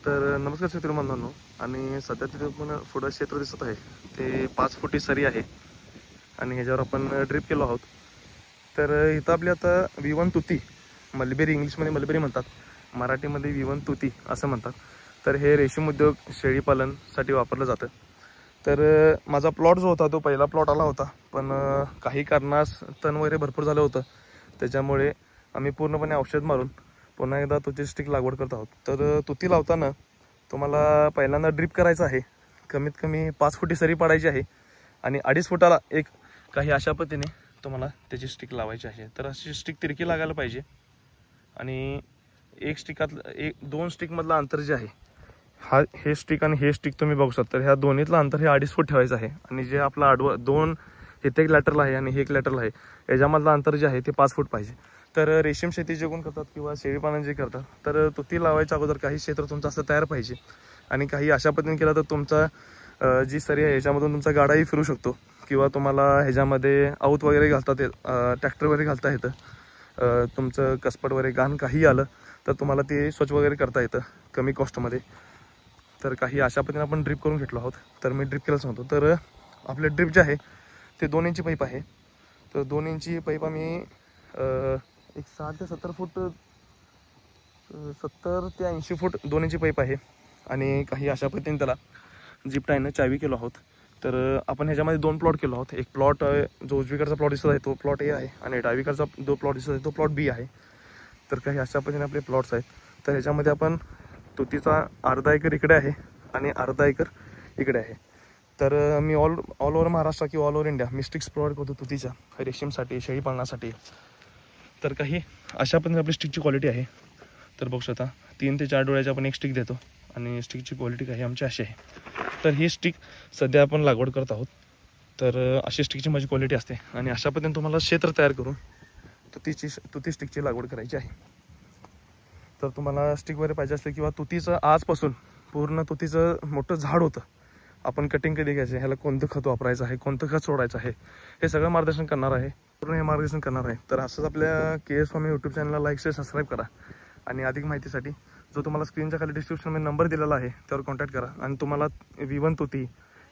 तर नमस्कार शेतकरी बांधवांनो, आणि सध्या तिथे पण पुढं क्षेत्र दिसत आहे ते 5 फुटी सरी आहे आणि ह्याच्यावर आपण ड्रिप केलो आहोत। तर इथं आपली आता V1 तुती, मलबेरी इंग्लिशमध्ये मलबेरी म्हणतात, मराठीमध्ये V1 तुती असं म्हणतात। तर हे रेशीम उद्योग शेळीपालनसाठी वापरलं जातं। तर माझा प्लॉट जो होता तो पहिला प्लॉट आला होता, पण काही कारणास तण वगैरे भरपूर झालं होतं, त्याच्यामुळे आम्ही पूर्णपणे औषध मारून पुन्हा एकदा तुती स्टिक लागवड करत आहोत। तर तुती लावताना तुम्हाला पहिल्यांदा ड्रिप करायचं आहे, कमीत कमी 5 फुटी सरी पाडायची आहे आणि 2.5 फुटाला एक काही अशा पद्धतीने तुम्हाला त्याची स्टिक लावायची आहे। तर अशी स्टिक तिरकी लागायला पाहिजे आणि एक स्टिकातलं 2 स्टिकमधलं अंतर जे आहे, हे स्टिक आणि हे स्टिक तुम्ही बघू शकता, तर ह्या दोन्हीतलं अंतर हे 2.5 फूट ठेवायचं आहे आणि जे आपलं आडवं 2 इथे एक लॅटरल आहे आणि हे एक लॅटरल आहे, याच्यामधलं अंतर जे आहे ते 5 फूट पाहिजे। तर रेशीम शेती जे कोण करतात किंवा शेळीपालन जे करतात, तर तुती लावायच्या अगोदर काही क्षेत्र तुमचं असं तयार पाहिजे आणि काही अशा पद्धतीने केलं तर तुमचा जी सरी आहे ह्याच्यामधून तुमचा गाडाही फिरू शकतो किंवा तुम्हाला ह्याच्यामध्ये आऊत वगैरे घालतात ट्रॅक्टर वगैरे घालता येतं, तुमचं कसपट वगैरे घाण काही आलं तर तुम्हाला ते स्वच्छ वगैरे करता येतं कमी कॉस्टमध्ये। तर काही अशा पद्धतीने आपण ड्रिप करून घेतलो आहोत। तर मी ड्रिप केलं सांगतो। तर आपले ड्रिप जे आहे ते 2 इंची पाईप आहे। तर 2 इंची पाईप आम्ही एक 60 ते 70 फूट, 70 ते 80 फूट 2 इंची पाईप आहे आणि काही अशा पद्धतीने त्याला जीप टाईनं चावी केलो आहोत। तर आपण ह्याच्यामध्ये 2 प्लॉट केलो आहोत। एक प्लॉट जो उजवीकडचा प्लॉट दिसत आहे तो प्लॉट ए आहे आणि डावीकडचा जो प्लॉट दिसत आहे तो प्लॉट बी आहे। तर काही अशा पद्धतीने आपले प्लॉट्स आहेत। तर ह्याच्यामध्ये आपण तुतीचा अर्धा एकर इकडे आहे आणि अर्धा एकर इकडे आहे। तर मी ऑल ओव्हर महाराष्ट्र किंवा ऑल ओव्हर इंडिया मी स्टिक्स प्रोव्हाइड करतो तुतीच्या रेशीमसाठी, शेळीपालनासाठी। तर काही अशा पद्धतीने आपली स्टिकची क्वालिटी आहे। तर बघू शकता 3 ते 4 डोळ्याची आपण एक स्टिक देतो आणि स्टिकची क्वालिटी काही आमची अशी आहे। तर ही स्टिक सध्या आपण लागवड करत आहोत। तर अशी स्टिकची माझी क्वालिटी असते आणि अशा पद्धतीने तुम्हाला क्षेत्र तयार करून तुती स्टिकची लागवड करायची आहे। तर तुम्हाला स्टिक वगैरे पाहिजे असले किंवा तुतीचं आजपासून पूर्ण तुतीचं मोठं झाड होतं, आपण कटिंग कधी घ्यायचं, ह्याला कोणतं खत वापरायचं आहे, कोणतं खत सोडायचं आहे, हे सगळं मार्गदर्शन करणार आहे, पूर्ण हे मार्गदर्शन करणार आहे। तर असंच आपल्या KS स्वामी यूट्यूब चॅनलला लाईक शेअर सबस्क्राईब करा आणि अधिक माहितीसाठी जो तुम्हाला स्क्रीनच्या खाली डिस्क्रिप्शनमध्ये नंबर दिलेला आहे त्यावर कॉन्टॅक्ट करा आणि तुम्हाला V1 तुती,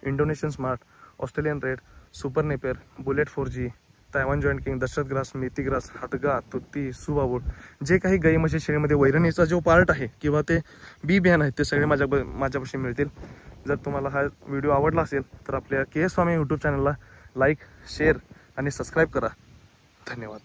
Indonesian smart, Australian red, super napier, bullet 4G, Taiwan giant king, Dashrath grass, मेथी ग्रास, हटगा, तुती, सुबाबूट, जे काही गाई म्हशी शेळीमध्ये वैरणीचा जो पार्ट आहे किंवा ते बी बियाण आहेत ते सगळे माझ्यापाशी मिळतील। जर तुम्हाला हा व्हिडिओ आवडला असेल तर आपल्या KS स्वामी यूट्यूब चॅनलला लाईक, शेअर आणि सबस्क्राईब करा। धन्यवाद।